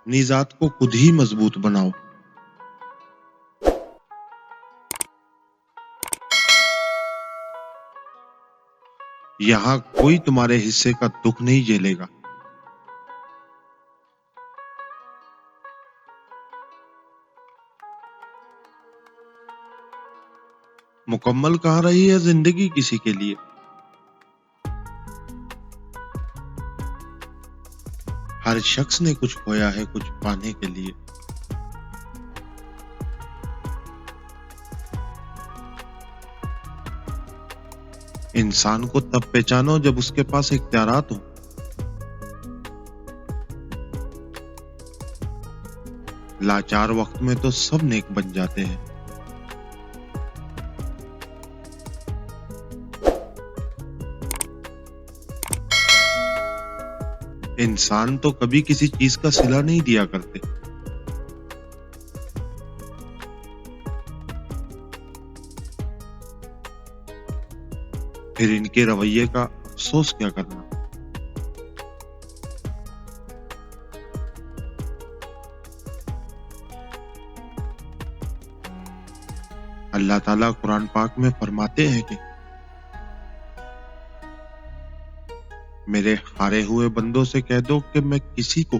अपनी जात को खुद ही मजबूत बनाओ। यहाँ कोई तुम्हारे हिस्से का दुख नहीं झेलेगा। मुकम्मल कहाँ रही है जिंदगी किसी के लिए। हर शख्स ने कुछ खोया है कुछ पाने के लिए। इंसान को तब पहचानो जब उसके पास इख्तियारात हो। लाचार वक्त में तो सब नेक बन जाते हैं। इंसान तो कभी किसी चीज का सिला नहीं दिया करते। फिर इनके रवैये का अफसोस क्या करना। अल्लाह ताला कुरान पाक में फरमाते हैं कि मेरे हारे हुए बंदों से कह दो कि मैं किसी को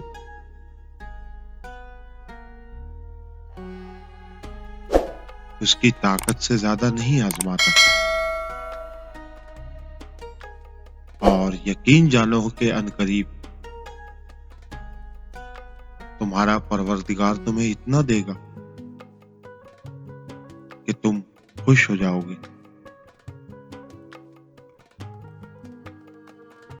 उसकी ताकत से ज्यादा नहीं आजमाता। और यकीन जानो कि अनकरीब तुम्हारा परवरदिगार तुम्हें इतना देगा कि तुम खुश हो जाओगे।